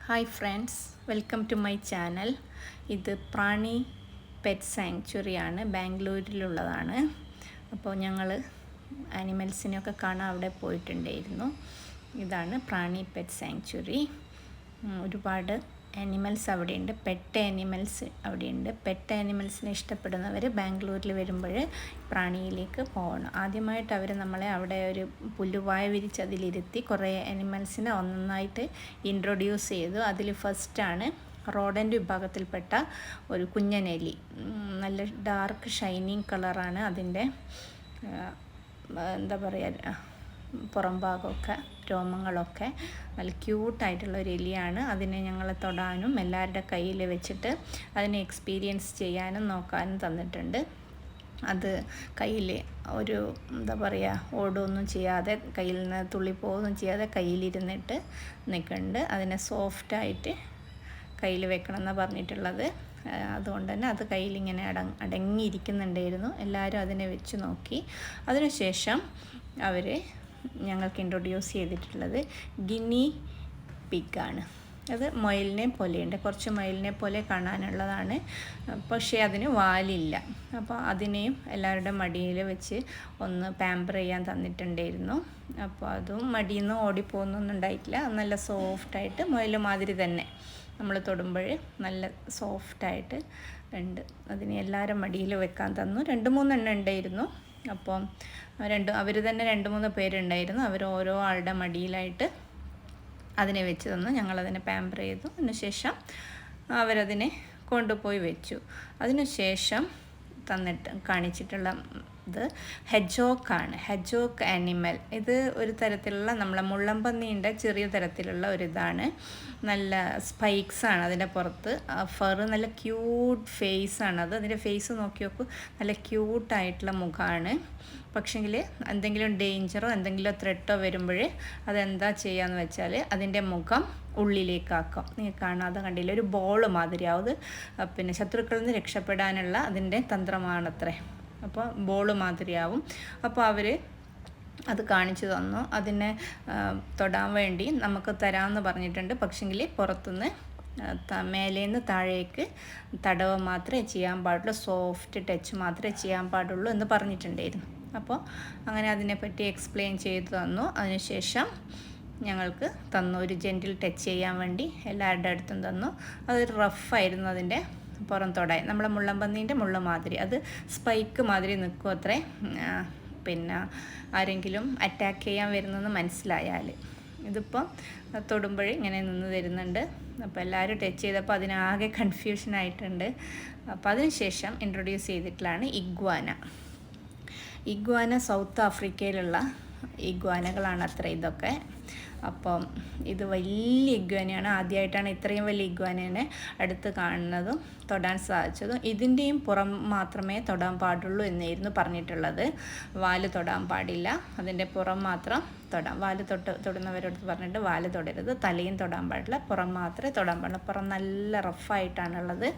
Hi friends, welcome to my channel. ഇത് പ്രാണി pet സാങ്ച്വറിയാണ്, ബാംഗ്ലൂരിലുള്ളതാണ്. അപ്പോൾ ഞങ്ങൾ ആനിമൽസിനെയൊക്കെ കാണാൻ അവിടെ പോയിട്ടുണ്ടായിരുന്നു. ഇതാണ് പ്രാണി പെറ്റ് സാങ്ച്വറി. ഒരുപാട് ആനിമൽസ് അവിടെയുണ്ട്, പെറ്റ് ആനിമൽസ് അവിടെയുണ്ട്. പെറ്റ് ആനിമൽസിനെ ഇഷ്ടപ്പെടുന്നവർ ബാംഗ്ലൂരിൽ വരുമ്പോൾ പ്രാണിയിലേക്ക് പോകണം. ആദ്യമായിട്ട് അവർ നമ്മളെ അവിടെ ഒരു പുല്ലുവായ വിരിച്ച് അതിലിരുത്തി കുറേ ആനിമൽസിനെ ഒന്നൊന്നായിട്ട് ഇൻട്രൊഡ്യൂസ് ചെയ്തു. അതിൽ ഫസ്റ്റാണ് റോഡൻ്റ് വിഭാഗത്തിൽപ്പെട്ട ഒരു കുഞ്ഞനെലി. നല്ല ഡാർക്ക് ഷൈനിങ് കളറാണ് അതിൻ്റെ എന്താ പറയുക, പുറം ഭാഗമൊക്കെ രോമങ്ങളൊക്കെ നല്ല ക്യൂട്ടായിട്ടുള്ള ഒരു എലിയാണ്. അതിനെ ഞങ്ങൾ തൊടാനും എല്ലാവരുടെ കയ്യിൽ വെച്ചിട്ട് അതിനെ എക്സ്പീരിയൻസ് ചെയ്യാനും നോക്കാനും തന്നിട്ടുണ്ട്. അത് കയ്യിൽ ഒരു എന്താ പറയുക, ഓടുകയൊന്നും ചെയ്യാതെ, കയ്യിൽ നിന്ന് തുള്ളിപ്പോവുകയൊന്നും ചെയ്യാതെ കയ്യിലിരുന്നിട്ട് നിൽക്കുന്നുണ്ട്. അതിനെ സോഫ്റ്റായിട്ട് കയ്യിൽ വെക്കണം എന്നാണ് പറഞ്ഞിട്ടുള്ളത്. അതുകൊണ്ട് തന്നെ അത് കയ്യിലിങ്ങനെ അടങ്ങിയിരിക്കുന്നുണ്ടായിരുന്നു. എല്ലാവരും അതിനെ വെച്ച് നോക്കി. അതിനുശേഷം അവർ ഞങ്ങൾക്ക് ഇൻട്രൊഡ്യൂസ് ചെയ്തിട്ടുള്ളത് ഗിനി പിഗാണ്. അത് മയിലിനെ പോലെയുണ്ട്, കുറച്ച് മയിലിനെ പോലെ കാണാനുള്ളതാണ്. പക്ഷേ അതിന് വാലില്ല. അപ്പോൾ അതിനെയും എല്ലാവരുടെ മടിയിൽ വെച്ച് ഒന്ന് പാമ്പർ ചെയ്യാൻ തന്നിട്ടുണ്ടായിരുന്നു. അപ്പോൾ അതും മടിയിൽ നിന്ന് ഓടിപ്പോകുന്നൊന്നും ഉണ്ടായിട്ടില്ല. നല്ല സോഫ്റ്റായിട്ട് മയിൽ മാതിരി തന്നെ നമ്മൾ തൊടുമ്പോൾ നല്ല സോഫ്റ്റായിട്ട് ഉണ്ട്. അതിനെ എല്ലാവരും മടിയിൽ വെക്കാൻ തന്നു. 2-3 എണ്ണം ഉണ്ടായിരുന്നു. അപ്പം അവർ തന്നെ 2-3 പേരുണ്ടായിരുന്നു. അവർ ഓരോ ആളുടെ മടിയിലായിട്ട് അതിനെ വെച്ച് തന്നു. ഞങ്ങളതിനെ പാമ്പർ ചെയ്തു. അതിനുശേഷം അവരതിനെ കൊണ്ടുപോയി വെച്ചു. അതിനുശേഷം കാണിച്ചിട്ടുള്ള ഇത് ഹെഡ്ജോക്കാണ്. ഹെഡ്ജോക്ക് ആനിമൽ. ഇത് ഒരു തരത്തിലുള്ള നമ്മളെ മുള്ളംപന്നീൻ്റെ ചെറിയ തരത്തിലുള്ള ഒരിതാണ്. നല്ല സ്പൈക്സാണ് അതിൻ്റെ പുറത്ത്. ഫർ നല്ല ക്യൂട്ട് ഫേസാണത്. അതിൻ്റെ ഫേസ് നോക്കി നോക്കൂ, നല്ല ക്യൂട്ടായിട്ടുള്ള മുഖമാണ്. പക്ഷെങ്കിൽ എന്തെങ്കിലും ഡേഞ്ചറോ എന്തെങ്കിലും ത്രെട്ടോ വരുമ്പോൾ അതെന്താ ചെയ്യാന്ന് വെച്ചാൽ അതിൻ്റെ മുഖം ഉള്ളിലേക്കാക്കും. നിങ്ങൾ കാണാതെ കണ്ടില്ല, ഒരു ബോൾ മാതിരിയാവും. പിന്നെ ശത്രുക്കളിൽ നിന്ന് രക്ഷപ്പെടാനുള്ള അതിൻ്റെ തന്ത്രമാണത്രേ. അപ്പോൾ ബോൾ മാതിരിയാവും. അപ്പോൾ അവർ അത് കാണിച്ചു തന്നു. അതിനെ തൊടാൻ വേണ്ടി നമുക്ക് തരാമെന്ന് പറഞ്ഞിട്ടുണ്ട്. പക്ഷെങ്കിൽ പുറത്തുനിന്ന് മേലേന്ന് താഴേക്ക് തടവ് മാത്രമേ ചെയ്യാൻ പാടുള്ളൂ, സോഫ്റ്റ് ടച്ച് മാത്രമേ ചെയ്യാൻ പാടുള്ളൂ എന്ന് പറഞ്ഞിട്ടുണ്ടായിരുന്നു. അപ്പോൾ അങ്ങനെ അതിനെപ്പറ്റി എക്സ്പ്ലെയിൻ ചെയ്തു തന്നു. അതിനുശേഷം ഞങ്ങൾക്ക് തന്നു ഒരു ജെൻറ്റിൽ ടച്ച് ചെയ്യാൻ വേണ്ടി എല്ലാവരുടെ അടുത്തും തന്നു. അതൊരു റഫായിരുന്നു അതിൻ്റെ പുറം തൊടാൻ. നമ്മളെ മുള്ളംപന്നീൻ്റെ മുള്ള മാതിരി അത് സ്പൈക്ക് മാതിരി നിൽക്കും അത്രേ. പിന്നെ ആരെങ്കിലും അറ്റാക്ക് ചെയ്യാൻ വരുന്നെന്ന് മനസ്സിലായാൽ. ഇതിപ്പോൾ തൊടുമ്പോൾ ഇങ്ങനെ നിന്ന് തരുന്നുണ്ട്. അപ്പോൾ എല്ലാവരും ടച്ച് ചെയ്തപ്പോൾ അതിനാകെ കൺഫ്യൂഷനായിട്ടുണ്ട്. അപ്പോൾ അതിനുശേഷം ഇൻട്രൊഡ്യൂസ് ചെയ്തിട്ടുള്ളതാണ് ഇഗ്വാന സൗത്ത് ആഫ്രിക്കയിലുള്ള ഇഗ്വാനകളാണ് അത്ര ഇതൊക്കെ. അപ്പം ഇത് വലിയ ഇഗ്വാനയാണ്. ആദ്യമായിട്ടാണ് ഇത്രയും വലിയ ഇഗ്വാനേനെ അടുത്ത് കാണുന്നതും തൊടാൻ സാധിച്ചതും. ഇതിൻ്റെയും പുറം മാത്രമേ തൊടാൻ പാടുള്ളൂ എന്നായിരുന്നു പറഞ്ഞിട്ടുള്ളത്. വാല് തൊടാൻ പാടില്ല, അതിൻ്റെ പുറം മാത്രം തൊടാം. വാല് തൊടുന്നവരോട് പറഞ്ഞിട്ട് വാല് തൊടരുത്, തലയും തൊടാൻ പാടില്ല, പുറം മാത്രമേ തൊടാൻ പാടുള്ളൂ. പുറം നല്ല റഫായിട്ടാണുള്ളത്.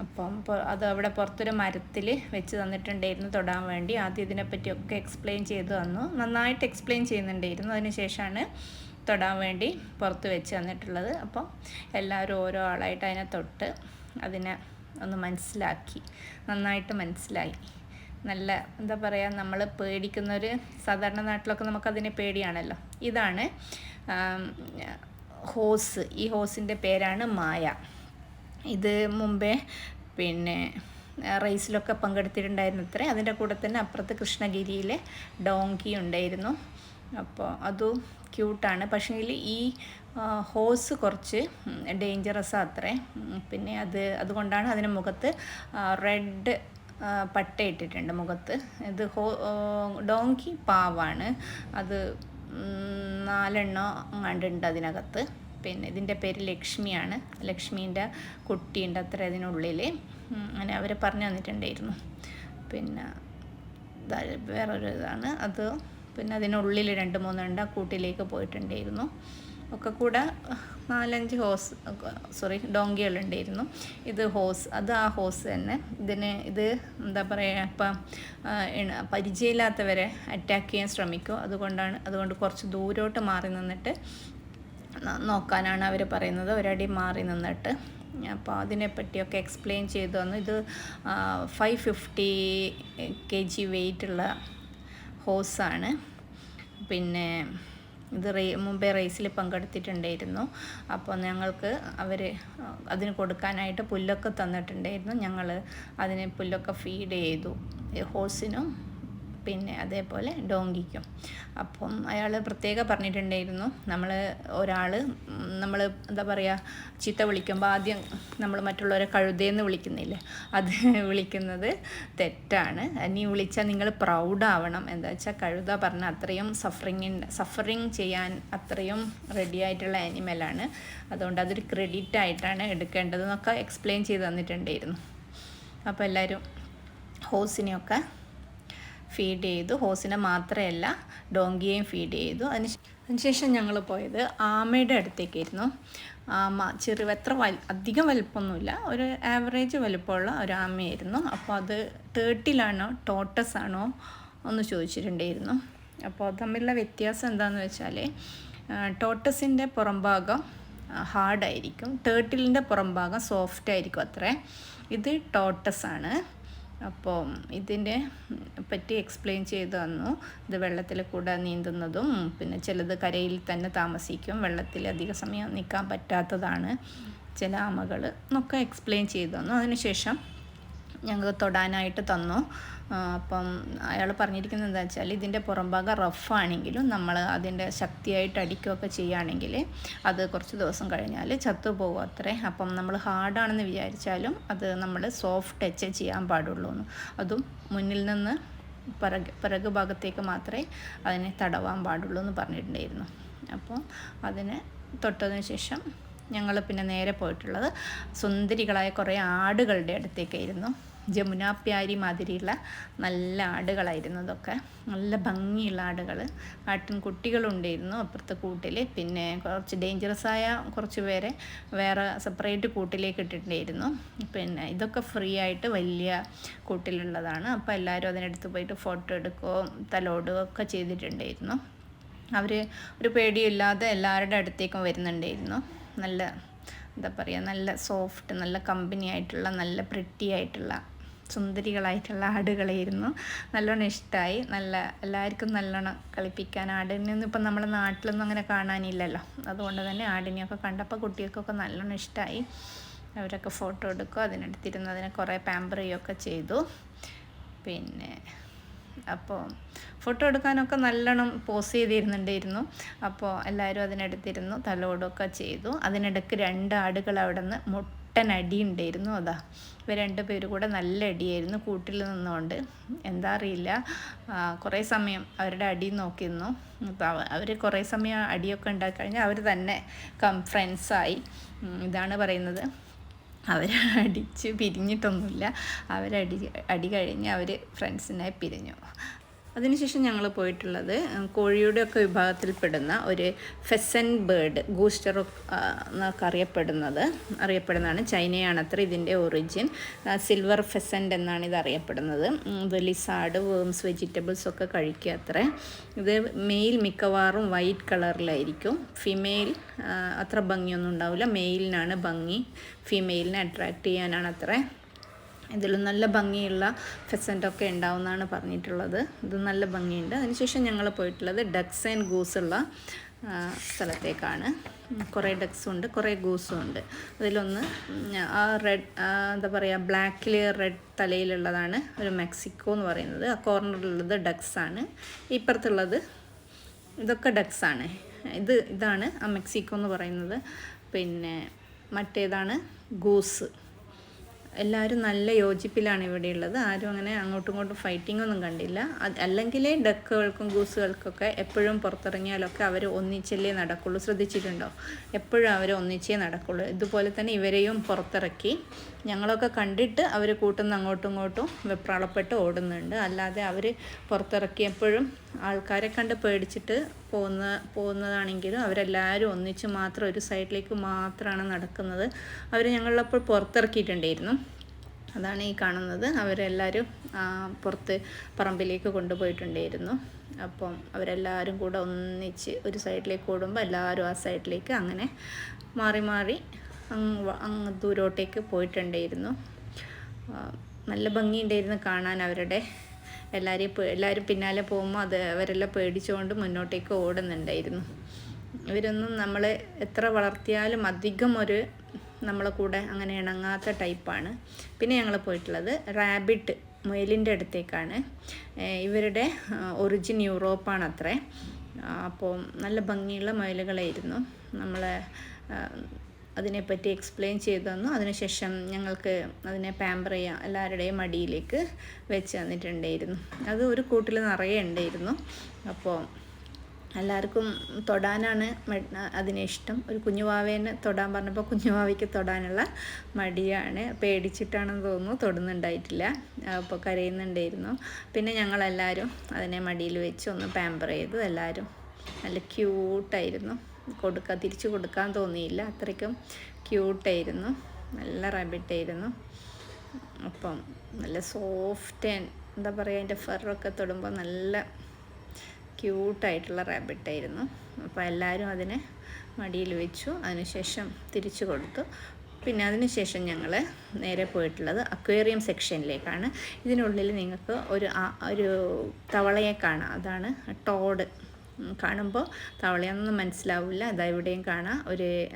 അപ്പം അത് അവിടെ പുറത്തൊരു മരത്തിൽ വെച്ച് തന്നിട്ടുണ്ടായിരുന്നു തൊടാൻ വേണ്ടി. ആദ്യം ഇതിനെപ്പറ്റിയൊക്കെ എക്സ്പ്ലെയിൻ ചെയ്ത് തന്നു. നന്നായിട്ട് എക്സ്പ്ലെയിൻ ചെയ്യുന്നുണ്ടായിരുന്നു. അതിന് ശേഷമാണ് തൊടാൻ വേണ്ടി പുറത്ത് വെച്ച് തന്നിട്ടുള്ളത്. അപ്പം എല്ലാവരും ഓരോ ആളായിട്ട് അതിനെ തൊട്ട് അതിനെ ഒന്ന് മനസ്സിലാക്കി, നന്നായിട്ട് മനസ്സിലായി. നല്ല എന്താ പറയുക, നമ്മൾ പേടിക്കുന്നൊരു സാധാരണ നാട്ടിലൊക്കെ നമുക്കതിനെ പേടിയാണല്ലോ. ഇതാണ് ഹോസ്. ഈ ഹോസിൻ്റെ പേരാണ് മായ. ഇത് മുമ്പേ പിന്നെ റേസിലൊക്കെ പങ്കെടുത്തിട്ടുണ്ടായിരുന്നു അത്രേ. അതിൻ്റെ കൂടെ തന്നെ അപ്പുറത്ത് കൃഷ്ണഗിരിയിലെ ഡോങ്കി ഉണ്ടായിരുന്നു. അപ്പോൾ അതും ക്യൂട്ടാണ്. പക്ഷേങ്കിൽ ഈ ഹോസ് കുറച്ച് ഡേഞ്ചറസ് അത്രേ. പിന്നെ അതുകൊണ്ടാണ് അതിന് മുഖത്ത് റെഡ് പട്ട ഇട്ടിട്ടുണ്ട് മുഖത്ത്. ഇത് ഡോങ്കി പാവാണ്. അത് 4 എണ്ണം കണ്ടുണ്ട് അതിനകത്ത്. പിന്നെ ഇതിൻ്റെ പേര് ലക്ഷ്മിയാണ്. ലക്ഷ്മീൻ്റെ കുട്ടിയുണ്ട് അത്ര അതിനുള്ളിൽ. അങ്ങനെ അവർ പറഞ്ഞു തന്നിട്ടുണ്ടായിരുന്നു. പിന്നെ വേറൊരു ഇതാണ് അത്. പിന്നെ അതിനുള്ളിൽ 2-3 എണ്ണ കൂട്ടിലേക്ക് പോയിട്ടുണ്ടായിരുന്നു. ഒക്കെ കൂടെ 4-5 ഡോങ്കികളുണ്ടായിരുന്നു. ഇത് ഹോസ്, അത് ആ ഹോസ് തന്നെ. ഇത് എന്താ പറയുക, ഇപ്പം പരിചയമില്ലാത്തവരെ അറ്റാക്ക് ചെയ്യാൻ ശ്രമിക്കും. അതുകൊണ്ട് കുറച്ച് ദൂരോട്ട് മാറി നിന്നിട്ട് നോക്കാനാണ് അവർ പറയുന്നത്, ഒരടി മാറി നിന്നിട്ട്. അപ്പോൾ അതിനെപ്പറ്റിയൊക്കെ എക്സ്പ്ലെയിൻ ചെയ്തു തന്നു. ഇത് 550 kg വെയിറ്റുള്ള ഹോസാണ്. പിന്നെ ഇത് മുമ്പേ റേസിൽ പങ്കെടുത്തിട്ടുണ്ടായിരുന്നു. അപ്പോൾ ഞങ്ങൾക്ക് അവർ അതിന് കൊടുക്കാനായിട്ട് പുല്ലൊക്കെ തന്നിട്ടുണ്ടായിരുന്നു. ഞങ്ങൾ അതിന് പുല്ലൊക്കെ ഫീഡ് ചെയ്തു, ഹോസിനും പിന്നെ അതേപോലെ ഡോങ്കിക്കും. അപ്പം അയാൾ പ്രത്യേകം പറഞ്ഞിട്ടുണ്ടായിരുന്നു, നമ്മൾ എന്താ പറയുക, ചീത്ത വിളിക്കുമ്പോൾ ആദ്യം നമ്മൾ മറ്റുള്ളവരെ കഴുതേന്ന് വിളിക്കുന്നില്ലേ, അത് വിളിക്കുന്നത് തെറ്റാണ്. ഇനി വിളിച്ചാൽ നിങ്ങൾ പ്രൗഡാവണം. എന്താ വെച്ചാൽ കഴുത പറഞ്ഞാൽ അത്രയും സഫറിങ് ചെയ്യാൻ അത്രയും റെഡി ആയിട്ടുള്ള ആനിമലാണ്. അതുകൊണ്ട് അതൊരു ക്രെഡിറ്റ് ആയിട്ടാണ് എടുക്കേണ്ടതെന്നൊക്കെ എക്സ്പ്ലെയിൻ ചെയ്ത് തന്നിട്ടുണ്ടായിരുന്നു. അപ്പോൾ എല്ലാവരും ഹോസിനെയൊക്കെ ഫീഡ് ചെയ്തു. ഹോസിനെ മാത്രമല്ല ഡോങ്കിയെയും ഫീഡ് ചെയ്തു. അതിനുശേഷം ഞങ്ങൾ പോയത് ആമയുടെ അടുത്തേക്കായിരുന്നു. ആമ അധികം വലുപ്പമൊന്നുമില്ല, ഒരു ആവറേജ് വലുപ്പമുള്ള ഒരു ആമയായിരുന്നു. അപ്പോൾ അത് ടേർട്ടിലാണോ ടോട്ടസ് ആണോ എന്ന് ചോദിച്ചിട്ടുണ്ടായിരുന്നു. അപ്പോൾ തമ്മിലുള്ള വ്യത്യാസം എന്താണെന്ന് വെച്ചാൽ ടോട്ടസിൻ്റെ പുറംഭാഗം ഹാർഡായിരിക്കും, ടേർട്ടിലിൻ്റെ പുറംഭാഗം സോഫ്റ്റ് ആയിരിക്കും അത്രേ. ഇത് ടോട്ടസാണ്. അപ്പോൾ ഇതിനെ പറ്റി എക്സ്പ്ലെയിൻ ചെയ്തു തന്നു. ഇത് വെള്ളത്തിൽ കൂടെ നീന്തുന്നതും പിന്നെ ചിലത് കരയിൽ തന്നെ താമസിക്കും, വെള്ളത്തിൽ അധിക സമയം നിൽക്കാൻ പറ്റാത്തതാണ് ചില ആമകൾ എന്നൊക്കെ എക്സ്പ്ലെയിൻ ചെയ്തു തന്നു. അതിനുശേഷം ഞങ്ങൾ തൊടാനായിട്ട് തന്നു. അപ്പം അയാൾ പറഞ്ഞിരിക്കുന്നത് എന്താ വെച്ചാൽ ഇതിൻ്റെ പുറംഭാഗം റഫാണെങ്കിലും നമ്മൾ അതിൻ്റെ ശക്തിയായിട്ട് അടിക്കുകയൊക്കെ ചെയ്യുകയാണെങ്കിൽ അത് കുറച്ച് ദിവസം കഴിഞ്ഞാൽ ചത്തുപോകും അത്രേ. അപ്പം നമ്മൾ ഹാർഡാണെന്ന് വിചാരിച്ചാലും അത് നമ്മൾ സോഫ്റ്റ് ടച്ച് ചെയ്യാൻ പാടുള്ളൂ എന്ന്, അതും മുന്നിൽ നിന്ന് പിറകു ഭാഗത്തേക്ക് മാത്രമേ അതിനെ തടവാൻ പാടുള്ളൂ എന്ന് പറഞ്ഞിട്ടുണ്ടായിരുന്നു. അപ്പോൾ അതിനെ തൊട്ടതിന് ശേഷം ഞങ്ങൾ പിന്നെ നേരെ പോയിട്ടുള്ളത് സുന്ദരികളായ കുറേ ആടുകളുടെ അടുത്തേക്കായിരുന്നു. ജമുന പ്യാരി മാതിരിയുള്ള നല്ല ആടുകളായിരുന്നു. അതൊക്കെ നല്ല ഭംഗിയുള്ള ആടുകൾ. ആട്ടിൻകുട്ടികളുണ്ടായിരുന്നു അപ്പുറത്തെ കൂട്ടിൽ. പിന്നെ കുറച്ച് ഡേഞ്ചറസായ കുറച്ച് പേരെ വേറെ സെപ്പറേറ്റ് കൂട്ടിലേക്ക് ഇട്ടിട്ടുണ്ടായിരുന്നു. പിന്നെ ഇതൊക്കെ ഫ്രീ ആയിട്ട് വലിയ കൂട്ടിലുള്ളതാണ്. അപ്പോൾ എല്ലാവരും അതിനടുത്ത് പോയിട്ട് ഫോട്ടോ എടുക്കുകയോ തലോടുകയോ ഒക്കെ ചെയ്തിട്ടുണ്ടായിരുന്നു. അവർ ഒരു പേടിയില്ലാതെ എല്ലാവരുടെ അടുത്തേക്കും വരുന്നുണ്ടായിരുന്നു. നല്ല എന്താ പറയുക, നല്ല സോഫ്റ്റ്, നല്ല കമ്പനി ആയിട്ടുള്ള, നല്ല പ്രിറ്റി ആയിട്ടുള്ള സുന്ദരികളായിട്ടുള്ള ആടുകളായിരുന്നു. നല്ലോണം ഇഷ്ടമായി. എല്ലാവർക്കും നല്ലോണം കളിപ്പിക്കാൻ. ആടിനൊന്നും ഇപ്പം നമ്മുടെ നാട്ടിലൊന്നും അങ്ങനെ കാണാനില്ലല്ലോ. അതുകൊണ്ട് തന്നെ ആടിനെയൊക്കെ കണ്ടപ്പോൾ കുട്ടികൾക്കൊക്കെ നല്ലോണം ഇഷ്ടമായി. അവരൊക്കെ ഫോട്ടോ എടുക്കും, അതിനടുത്തിരുന്ന് അതിനെ കുറേ പാമ്പർ ചെയ്യുകയൊക്കെ ചെയ്തു. പിന്നെ അപ്പോൾ ഫോട്ടോ എടുക്കാനൊക്കെ നല്ലോണം പോസ് ചെയ്തിരുന്നുണ്ടായിരുന്നു. അപ്പോൾ എല്ലാവരും അതിനടുത്തിരുന്നു, തലോടുകയൊക്കെ ചെയ്തു. അതിനിടയ്ക്ക് 2 ആടുകൾ അവിടെ നിന്ന് മുട്ടനടി ഉണ്ടായിരുന്നു. അതാ ഇവർ 2 പേരും കൂടെ നല്ല അടിയായിരുന്നു കൂട്ടിൽ നിന്നുകൊണ്ട്. എന്താ അറിയില്ല, കുറേ സമയം അവരുടെ അടി നോക്കി നിന്നു. അപ്പോൾ അവർ കുറേ സമയം അടിയൊക്കെ ഉണ്ടാക്കി കഴിഞ്ഞാൽ അവർ തന്നെ ഫ്രണ്ട്സായി. ഇതാണ് പറയുന്നത്, അവരടിച്ച് പിരിഞ്ഞിട്ടൊന്നുമില്ല. അടി കഴിഞ്ഞ് അവർ ഫ്രണ്ട്സിനായി പിരിഞ്ഞു. അതിനുശേഷം ഞങ്ങൾ പോയിട്ടുള്ളത് കോഴിയുടെയൊക്കെ വിഭാഗത്തിൽപ്പെടുന്ന ഒരു ഫെസൻ ബേർഡ്, ഗൂസ്റ്റർ എന്നൊക്കെ അറിയപ്പെടുന്നതാണ്. ചൈനയാണത്ര ഇതിൻ്റെ ഒറിജിൻ. സിൽവർ ഫെസൻ്റ് എന്നാണ് ഇത് അറിയപ്പെടുന്നത്. ഇത് ലിസാർഡ്, വേംസ്, വെജിറ്റബിൾസ് ഒക്കെ കഴിക്കുക അത്രേ. ഇത് മെയിൽ മിക്കവാറും വൈറ്റ് കളറിലായിരിക്കും. ഫീമെയിൽ അത്ര ഭംഗിയൊന്നും ഉണ്ടാവില്ല. മെയിലിനാണ് ഭംഗി, ഫീമെയിലിനെ അട്രാക്റ്റ് ചെയ്യാനാണ് അത്രേ. ഇതിൽ നല്ല ഭംഗിയുള്ള ഫെസൻ്റൊക്കെ ഉണ്ടാവുമെന്നാണ് പറഞ്ഞിട്ടുള്ളത്. ഇത് നല്ല ഭംഗിയുണ്ട്. അതിനുശേഷം ഞങ്ങൾ പോയിട്ടുള്ളത് ഡക്സ് ആൻഡ് ഗൂസ് ഉള്ള സ്ഥലത്തേക്കാണ്. കുറേ ഡക്സും ഉണ്ട്, കുറേ ഗൂസും ഉണ്ട്. അതിലൊന്ന് ആ റെഡ് എന്താ പറയുക, ബ്ലാക്കിൽ റെഡ് തലയിലുള്ളതാണ് ഒരു മെക്സിക്കോ എന്ന് പറയുന്നത്. ആ കോർണറിലുള്ളത് ഡക്സാണ്. ഇപ്പുറത്തുള്ളത് ഇതൊക്കെ ഡക്സാണ്. ഇതാണ് ആ മെക്സിക്കോ എന്ന് പറയുന്നത്. പിന്നെ മറ്റേതാണ് ഗൂസ്. എല്ലാവരും നല്ല യോജിപ്പിലാണ് ഇവിടെയുള്ളത്. ആരും അങ്ങനെ അങ്ങോട്ടും ഇങ്ങോട്ടും ഫൈറ്റിങ്ങൊന്നും കണ്ടില്ല. അല്ലെങ്കിൽ ഡക്കുകൾക്കും ഗൂസുകൾക്കൊക്കെ എപ്പോഴും പുറത്തിറങ്ങിയാലൊക്കെ അവർ ഒന്നിച്ചല്ലേ നടക്കുള്ളൂ. ശ്രദ്ധിച്ചിട്ടുണ്ടോ? എപ്പോഴും അവർ ഒന്നിച്ചേ നടക്കുള്ളൂ. ഇതുപോലെ തന്നെ ഇവരെയും പുറത്തിറക്കി. ഞങ്ങളൊക്കെ കണ്ടിട്ട് അവർ കൂട്ടുന്ന അങ്ങോട്ടും ഇങ്ങോട്ടും വെപ്രാളപ്പെട്ട് ഓടുന്നുണ്ട്. അല്ലാതെ അവർ പുറത്തിറക്കിയപ്പോഴും ആൾക്കാരെ കണ്ട് പേടിച്ചിട്ട് പോകുന്നതാണെങ്കിലും അവരെല്ലാവരും ഒന്നിച്ച് മാത്രം ഒരു സൈഡിലേക്ക് മാത്രമാണ് നടക്കുന്നത്. അവർ ഞങ്ങളപ്പോൾ പുറത്തിറക്കിയിട്ടുണ്ടായിരുന്നു. അതാണ് ഈ കാണുന്നത്. അവരെല്ലാവരും പുറത്ത് പറമ്പിലേക്ക് കൊണ്ടുപോയിട്ടുണ്ടായിരുന്നു. അപ്പം അവരെല്ലാവരും കൂടെ ഒന്നിച്ച് ഒരു സൈഡിലേക്ക് ഓടുമ്പോൾ എല്ലാവരും ആ സൈഡിലേക്ക് അങ്ങനെ മാറി മാറി അങ്ങ് ദൂരോട്ടേക്ക് പോയിട്ടുണ്ടായിരുന്നു. നല്ല ഭംഗിയുണ്ടായിരുന്നു കാണാൻ. അവരുടെ എല്ലാവരും പിന്നാലെ പോകുമ്പോൾ അവരെല്ലാം പേടിച്ചുകൊണ്ട് മുന്നോട്ടേക്ക് ഓടുന്നുണ്ടായിരുന്നു. ഇവരൊന്നും നമ്മൾ എത്ര വളർത്തിയാലും അധികം നമ്മളെ കൂടെ അങ്ങനെ ഇണങ്ങാത്ത ടൈപ്പാണ്. പിന്നെ ഞങ്ങൾ പോയിട്ടുള്ളത് റാബിറ്റ് മുയലിൻ്റെ അടുത്തേക്കാണ്. ഇവരുടെ ഒറിജിൻ യൂറോപ്പാണ് അത്രേ. അപ്പോൾ നല്ല ഭംഗിയുള്ള മുയലുകളായിരുന്നു. നമ്മളെ അതിനെപ്പറ്റി എക്സ്പ്ലെയിൻ ചെയ്തു തന്നു. അതിനുശേഷം ഞങ്ങൾക്ക് അതിനെ പാമ്പർ ചെയ്യാൻ എല്ലാവരുടെയും മടിയിലേക്ക് വെച്ച് തന്നിട്ടുണ്ടായിരുന്നു. അത് ഒരു കൂട്ടിൽ നിറയെ ഉണ്ടായിരുന്നു. അപ്പോൾ എല്ലാവർക്കും തൊടാനാണ് അതിനെ ഇഷ്ടം. ഒരു കുഞ്ഞുവാവേനെ തൊടാൻ പറഞ്ഞപ്പോൾ കുഞ്ഞുവാവയ്ക്ക് തൊടാനുള്ള മടിയാണ്. പേടിച്ചിട്ടാണെന്ന് തോന്നുന്നു, തൊടുന്നുണ്ടായിട്ടില്ല. അപ്പോൾ കരയുന്നുണ്ടായിരുന്നു. പിന്നെ ഞങ്ങളെല്ലാവരും അതിനെ മടിയിൽ വെച്ച് ഒന്ന് പാമ്പർ ചെയ്തു. എല്ലാവരും നല്ല ക്യൂട്ടായിരുന്നു. തിരിച്ചു കൊടുക്കാൻ തോന്നിയില്ല, അത്രയ്ക്കും ക്യൂട്ടായിരുന്നു. നല്ല റാബിറ്റായിരുന്നു. അപ്പം നല്ല സോഫ്റ്റ് എന്താ പറയുക, അതിൻ്റെ ഫറൊക്കെ തൊടുമ്പോൾ നല്ല ക്യൂട്ടായിട്ടുള്ള റാബിറ്റായിരുന്നു. അപ്പോൾ എല്ലാവരും അതിനെ മടിയിൽ വെച്ചു. അതിനുശേഷം തിരിച്ചു കൊടുത്തു. പിന്നെ അതിനുശേഷം ഞങ്ങൾ നേരെ പോയിട്ടുള്ളത് അക്വേറിയം സെക്ഷനിലേക്കാണ്. ഇതിനുള്ളിൽ നിങ്ങൾക്ക് ഒരു തവളയെ കാണാം. അതാണ് ടോഡ്. കാണുമ്പോൾ തവളയൊന്നും മനസ്സിലാവില്ല. അതാ ഇവിടെയും കാണാം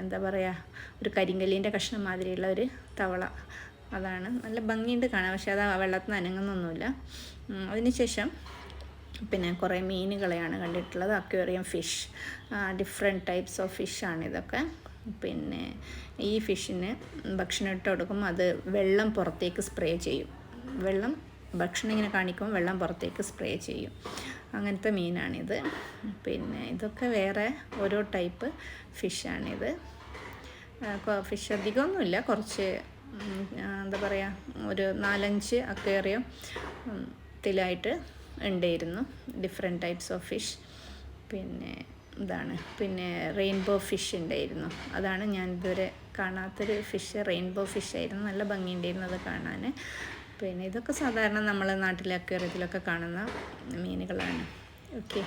എന്താ പറയുക, ഒരു കരിങ്കല്ലിൻ്റെ കഷ്ണം മാതിരിയുള്ള ഒരു തവള. അതാണ് നല്ല ഭംഗിയുണ്ട് കാണാൻ. പക്ഷേ അത് വെള്ളത്തിൽ അനങ്ങുന്നൊന്നുമില്ല. അതിനുശേഷം പിന്നെ കുറേ മീനുകളെയാണ് കണ്ടിട്ടുള്ളത്. Aquarium fish, different types of ഫിഷാണ് ഇതൊക്കെ. പിന്നെ ഈ ഫിഷിന് ഭക്ഷണം ഇട്ട് കൊടുക്കുമ്പോൾ അത് വെള്ളം പുറത്തേക്ക് സ്പ്രേ ചെയ്യും. ഭക്ഷണം ഇങ്ങനെ കാണിക്കുമ്പോൾ വെള്ളം പുറത്തേക്ക് സ്പ്രേ ചെയ്യും. അങ്ങനത്തെ മീനാണിത്. പിന്നെ ഇതൊക്കെ വേറെ ഓരോ ടൈപ്പ് ഫിഷാണിത്. ഫിഷ് അധികമൊന്നുമില്ല, കുറച്ച് എന്താ പറയുക, ഒരു 4-5 അക്വേറിയത്തിലായിട്ട് ഉണ്ടായിരുന്നു ഡിഫറെൻറ്റ് ടൈപ്സ് ഓഫ് ഫിഷ്. പിന്നെ റെയിൻബോ ഫിഷ് ഉണ്ടായിരുന്നു. അതാണ് ഞാൻ ഇതുവരെ കാണാത്തൊരു ഫിഷ്. റെയിൻബോ ഫിഷായിരുന്നു. നല്ല ഭംഗിയുണ്ടായിരുന്നു അത് കാണാൻ. പിന്നെ ഇതൊക്കെ സാധാരണ നമ്മളെ നാട്ടിലെ അക്വേറിയത്തിലൊക്കെ കാണുന്ന മീനുകളാണ്. ഓക്കെ,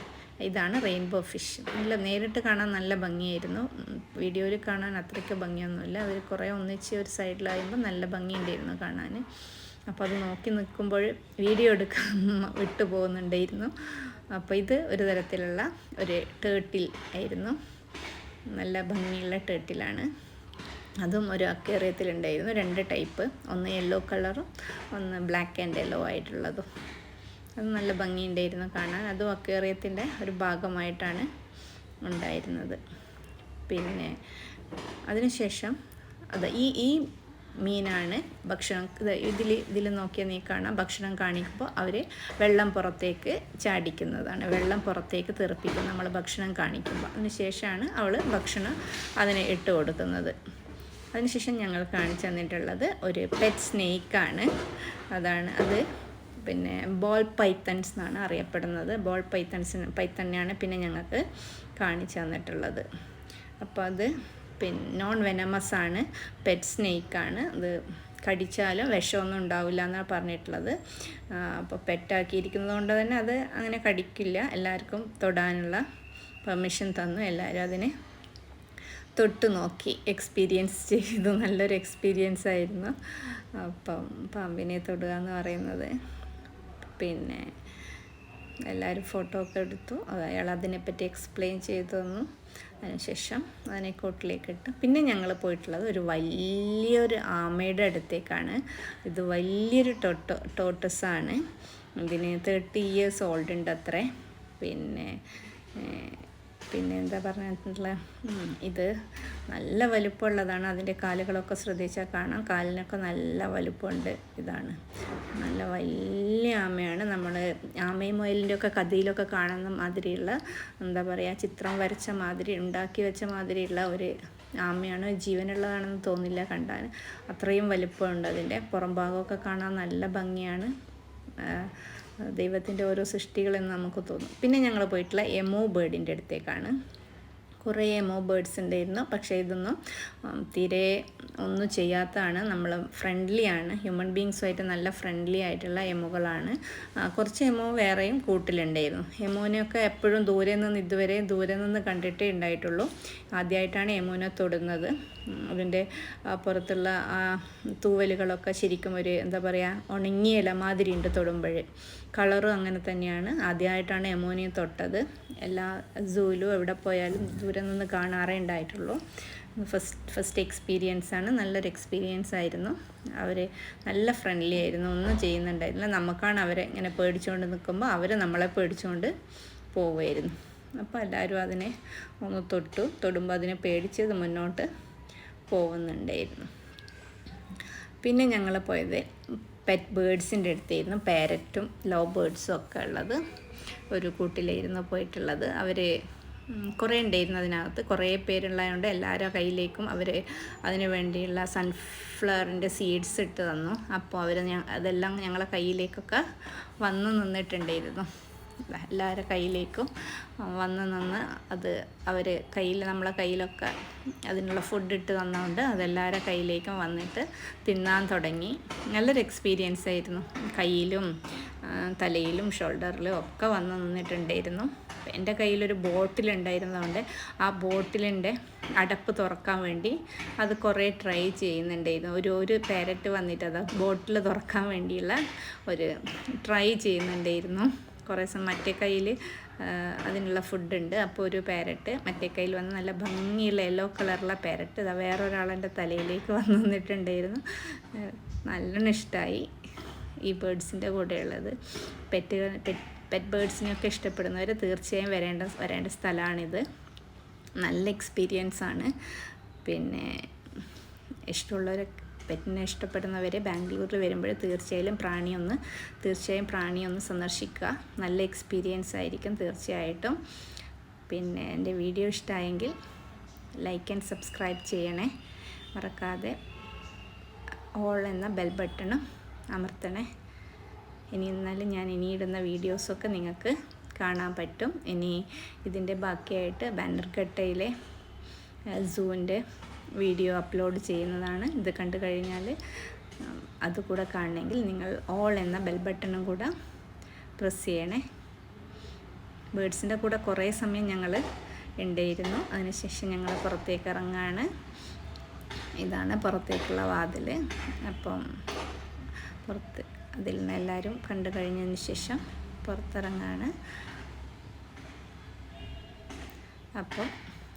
ഇതാണ് റെയിൻബോ ഫിഷ്. നേരിട്ട് കാണാൻ നല്ല ഭംഗിയായിരുന്നു. വീഡിയോയിൽ കാണാൻ അത്രയ്ക്ക് ഭംഗിയൊന്നുമില്ല. അവർ കുറേ ഒന്നിച്ച് ഒരു സൈഡിലാകുമ്പോൾ നല്ല ഭംഗിയുണ്ടായിരുന്നു കാണാൻ. അപ്പോൾ അത് നോക്കി നിൽക്കുമ്പോൾ വീഡിയോ എടുക്കാൻ വിട്ടു പോകുന്നുണ്ടായിരുന്നു. അപ്പോൾ ഇത് ഒരു തരത്തിലുള്ള ഒരു ടേർട്ടിൽ ആയിരുന്നു. നല്ല ഭംഗിയുള്ള ടേർട്ടിലാണ്. അതും ഒരു അക്വേറിയത്തിലുണ്ടായിരുന്നു. 2 ടൈപ്പ്, ഒന്ന് യെല്ലോ കളറും ഒന്ന് ബ്ലാക്ക് ആൻഡ് യെല്ലോ ആയിട്ടുള്ളതും. അത് നല്ല ഭംഗിയുണ്ടായിരുന്നു കാണാൻ. അതും അക്വേറിയത്തിൻ്റെ ഒരു ഭാഗമായിട്ടാണ് ഉണ്ടായിരുന്നത്. പിന്നെ അതിനുശേഷം ഈ മീനാണ് ഭക്ഷണം. ഇതിൽ നോക്കിയാൽ നീ കാണാം, ഭക്ഷണം കാണിക്കുമ്പോൾ അവർ വെള്ളം പുറത്തേക്ക് ചാടിക്കുന്നതാണ്. വെള്ളം പുറത്തേക്ക് തെറിപ്പിക്കും നമ്മൾ ഭക്ഷണം കാണിക്കുമ്പോൾ. അതിനുശേഷമാണ് അവൾ ഭക്ഷണം അതിനെ ഇട്ട് കൊടുക്കുന്നത്. അതിനുശേഷം ഞങ്ങൾ കാണിച്ചു തന്നിട്ടുള്ളത് ഒരു പെറ്റ് സ്നേക്കാണ്. അത് പിന്നെ ബോൾ പൈത്തൺസ് എന്നാണ് അറിയപ്പെടുന്നത്. ബോൾ പൈത്തന്നെയാണ് പിന്നെ ഞങ്ങൾക്ക് കാണിച്ചു തന്നിട്ടുള്ളത്. അപ്പോൾ അത് നോൺ വെനമസ് ആണ്, പെറ്റ് സ്നേക്കാണ്. അത് കടിച്ചാലും വിഷമൊന്നും ഉണ്ടാവില്ല എന്നാണ് പറഞ്ഞിട്ടുള്ളത്. അപ്പോൾ പെറ്റാക്കിയിരിക്കുന്നത് കൊണ്ട് തന്നെ അത് അങ്ങനെ കടിക്കില്ല. എല്ലാവർക്കും തൊടാനുള്ള പെർമിഷൻ തന്നു. എല്ലാവരും അതിനെ തൊട്ട് നോക്കി എക്സ്പീരിയൻസ് ചെയ്തു. നല്ലൊരു എക്സ്പീരിയൻസ് ആയിരുന്നു അപ്പം പാമ്പിനെ തൊടുക എന്ന് പറയുന്നത്. പിന്നെ എല്ലാവരും ഫോട്ടോ ഒക്കെ എടുത്തു. അയാൾ അതിനെപ്പറ്റി എക്സ്പ്ലെയിൻ ചെയ്തു തന്നു. അതിനുശേഷം അതിനെ കൂട്ടിലേക്ക് ഇട്ടു. പിന്നെ ഞങ്ങൾ പോയിട്ടുള്ളത് ഒരു വലിയൊരു ആമയുടെ അടുത്തേക്കാണ്. ഇത് വലിയൊരു ടോട്ടസാണ്. ഇതിന് 30 years ഓൾഡ് ഉണ്ട് അത്രേ. പിന്നെ എന്താ പറഞ്ഞിട്ടുള്ള, ഇത് നല്ല വലുപ്പമുള്ളതാണ്. അതിൻ്റെ കാലുകളൊക്കെ ശ്രദ്ധിച്ചാൽ കാണാം, കാലിനൊക്കെ നല്ല വലുപ്പമുണ്ട്. ഇതാണ് നല്ല വലിയ ആമയാണ്. നമ്മൾ ആമയും മുയലിൻ്റെ ഒക്കെ കഥയിലൊക്കെ കാണുന്ന മാതിരിയുള്ള, എന്താ പറയുക, ചിത്രം വരച്ച മാതിരി, ഉണ്ടാക്കി വെച്ച മാതിരിയുള്ള ഒരു ആമയാണ്. ജീവനുള്ളതാണെന്ന് തോന്നില്ല കണ്ടാൽ, അത്രയും വലുപ്പമുണ്ട്. അതിൻ്റെ പുറം ഭാഗമൊക്കെ കാണാൻ നല്ല ഭംഗിയാണ്. ദൈവത്തിൻ്റെ ഓരോ സൃഷ്ടികളെന്ന് നമുക്ക് തോന്നും. പിന്നെ ഞങ്ങൾ പോയിട്ടുള്ള എമോ ബേർഡിൻ്റെ അടുത്തേക്കാണ്. കുറേ എമോ ബേർഡ്സ് ഉണ്ടായിരുന്നു. പക്ഷേ ഇതൊന്നും തീരെ ഒന്നും ചെയ്യാത്തതാണ്. നമ്മൾ ഫ്രണ്ട്ലിയാണ്, ഹ്യൂമൻ ബീങ്സുമായിട്ട് നല്ല ഫ്രണ്ട്ലി ആയിട്ടുള്ള എമുകളാണ്. കുറച്ച് എമോ വേറെയും കൂട്ടിലുണ്ടായിരുന്നു. എമോനെയൊക്കെ എപ്പോഴും ദൂരെ നിന്ന് കണ്ടിട്ടേ ഉണ്ടായിട്ടുള്ളൂ. ആദ്യമായിട്ടാണ് എമോനെ തൊടുന്നത്. അതിൻ്റെ പുറത്തുള്ള ആ തൂവലുകളൊക്കെ ശരിക്കും ഒരു എന്താ പറയുക, ഉണങ്ങിയ ഇല മാതിരി ഉണ്ട് തൊടുമ്പോൾ. കളറും അങ്ങനെ തന്നെയാണ്. ആദ്യമായിട്ടാണ് എമോനിയെ തൊട്ടത്. എല്ലാ സൂയിലും എവിടെ പോയാലും ദൂരെ നിന്ന് കാണാറേ ഉണ്ടായിട്ടുള്ളൂ. ഫസ്റ്റ് എക്സ്പീരിയൻസ് ആണ്. നല്ലൊരു എക്സ്പീരിയൻസ് ആയിരുന്നു. അവർ നല്ല ഫ്രണ്ട്ലി ആയിരുന്നു, ഒന്നും ചെയ്യുന്നുണ്ടായിരുന്നില്ല. നമുക്കാണ് അവരെ ഇങ്ങനെ പേടിച്ചുകൊണ്ട് നിൽക്കുമ്പോൾ അവർ നമ്മളെ പേടിച്ചുകൊണ്ട് പോവുമായിരുന്നു. അപ്പോൾ എല്ലാവരും അതിനെ ഒന്ന് തൊടുമ്പോൾ അതിനെ പേടിച്ചത് മുന്നോട്ട് പോകുന്നുണ്ടായിരുന്നു. പിന്നെ ഞങ്ങൾ പോയത് പെറ്റ് ബേർഡ്സിൻ്റെ അടുത്തായിരുന്നു. പാരറ്റും ലവ് ബേർഡ്സും ഒക്കെ ഉള്ളത് ഒരു കൂട്ടിലായിരുന്നു പോയിട്ടുള്ളത്. അവർ കുറേ ഉണ്ടായിരുന്നു അതിനകത്ത്. കുറേ പേരുള്ളതുകൊണ്ട് എല്ലാവരുടെ കയ്യിലേക്കും അവർ അതിന് വേണ്ടിയുള്ള സൺഫ്ലവറിൻ്റെ സീഡ്സ് ഇട്ട് തന്നു. അപ്പോൾ അതെല്ലാം ഞങ്ങളെ കയ്യിലേക്കൊക്കെ വന്ന് നിന്നിട്ടുണ്ടായിരുന്നു. എല്ലാവരുടെ കയ്യിലേക്കും വന്ന് നിന്ന് അത് അവർ നമ്മളെ കയ്യിലൊക്കെ അതിനുള്ള ഫുഡ് ഇട്ട് തന്നതുകൊണ്ട് അതെല്ലാവരുടെ കയ്യിലേക്കും വന്നിട്ട് തിന്നാൻ തുടങ്ങി. നല്ലൊരു എക്സ്പീരിയൻസ് ആയിരുന്നു. കയ്യിലും തലയിലും ഷോൾഡറിലും ഒക്കെ വന്ന് നിന്നിട്ടുണ്ടായിരുന്നു. എൻ്റെ കയ്യിലൊരു ബോട്ടിലുണ്ടായിരുന്നതുകൊണ്ട് ആ ബോട്ടിലിൻ്റെ അടപ്പ് തുറക്കാൻ വേണ്ടി അത് കുറേ ട്രൈ ചെയ്യുന്നുണ്ടായിരുന്നു. ഒരു പാരറ്റ് വന്നിട്ട് അത് ബോട്ടിൽ തുറക്കാൻ വേണ്ടിയുള്ള ഒരു ട്രൈ ചെയ്യുന്നുണ്ടായിരുന്നു. കുറേ മറ്റേ കയ്യിൽ അതിനുള്ള ഫുഡുണ്ട്. അപ്പോൾ ഒരു പാരറ്റ് മറ്റേ കയ്യിൽ വന്ന് നല്ല ഭംഗിയുള്ള യെല്ലോ കളറുള്ള പാരറ്റ് ഇതാ വേറൊരാളെൻ്റെ തലയിലേക്ക് വന്ന് നിന്നിട്ടുണ്ടായിരുന്നു. നല്ലോണം ഇഷ്ടമായി ഈ ബേർഡ്സിൻ്റെ കൂടെയുള്ളത്. പെറ്റ് ബേർഡ്സിനെയൊക്കെ ഇഷ്ടപ്പെടുന്നവർ തീർച്ചയായും വരേണ്ട സ്ഥലമാണിത്. നല്ല എക്സ്പീരിയൻസ് ആണ്. പിന്നെ ഇഷ്ടമുള്ളവർ പെറ്റിനെ ഇഷ്ടപ്പെടുന്നവർ ബാംഗ്ലൂരിൽ വരുമ്പോൾ തീർച്ചയായും പ്രാണി ഒന്ന് സന്ദർശിക്കുക. നല്ല എക്സ്പീരിയൻസ് ആയിരിക്കും തീർച്ചയായിട്ടും. പിന്നെ എൻ്റെ വീഡിയോ ഇഷ്ടമായെങ്കിൽ ലൈക്ക് ആൻഡ് സബ്സ്ക്രൈബ് ചെയ്യണേ, മറക്കാതെ ഓൾ എന്ന ബെൽ ബട്ടണും അമർത്തണേ. എന്നാലും ഞാൻ ഇടുന്ന വീഡിയോസൊക്കെ നിങ്ങൾക്ക് കാണാൻ പറ്റും. ഇനി ഇതിൻ്റെ ബാക്കിയായിട്ട് ബാനർഘട്ടയിലെ സൂവിൻ്റെ വീഡിയോ അപ്ലോഡ് ചെയ്യുന്നതാണ്. ഇത് കണ്ടു കഴിഞ്ഞാൽ അതുകൂടെ കാണണമെങ്കിൽ നിങ്ങൾ ഓൾ എന്ന ബെൽ ബട്ടണും കൂടെ പ്രസ് ചെയ്യണേ. ബേർഡ്സിൻ്റെ കൂടെ കുറേ സമയം ഞങ്ങൾ ഉണ്ടായിരുന്നു. അതിനുശേഷം ഞങ്ങൾ പുറത്തേക്ക് ഇറങ്ങാണ്. ഇതാണ് പുറത്തേക്കുള്ള വാതിൽ. അപ്പം അതിൽ നിന്ന് എല്ലാവരും കണ്ടു കഴിഞ്ഞതിന് ശേഷം പുറത്തിറങ്ങാണ്. അപ്പോൾ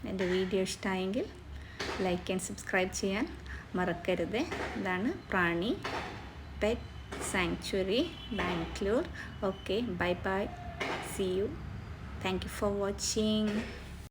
എൻ്റെ വീഡിയോ ഇഷ്ടമായെങ്കിൽ ലൈക്ക് ആൻഡ് സബ്സ്ക്രൈബ് ചെയ്യാൻ മറക്കരുത്. ഇതാണ് Prani pet sanctuary Bangalore. Okay, bye bye, see you. Thank you for watching.